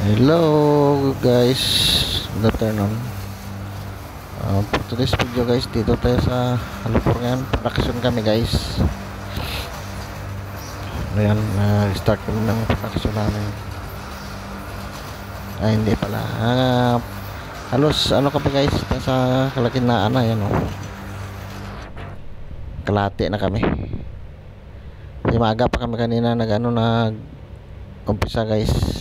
Hello guys, good afternoon. For today's video guys, dito tayo sa California. Production kami guys. Ayan, start kami ng production namin. Ay hindi pala, halos ano kami guys, sa Kalakinaan na. Ayan kalahati na kami. Kasi maaga pa kami kanina nag umpisa guys.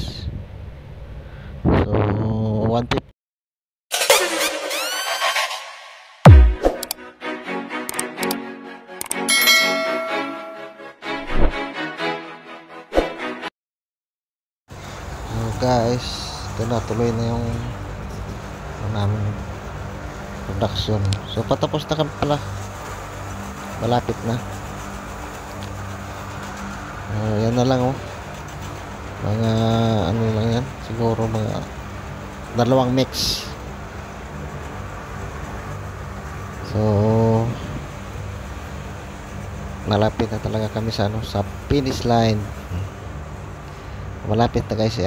So 150. Guys, ito na, tuloy na yung namin production. So patapos na kami pala, malapit na. Yan na lang mga ano lang yan, siguro mga dalawang mix. So malapit na talaga kami sa sa finish line. Malapit na guys,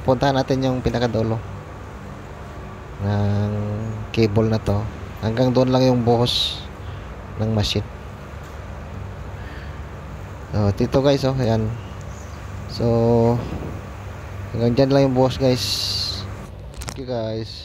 puntahan natin yung pinakadulo ng cable na to. Hanggang doon lang yung buhos ng machine. So dito guys, ayan. So hanggang dyan lang yung buhos guys. Thank you guys.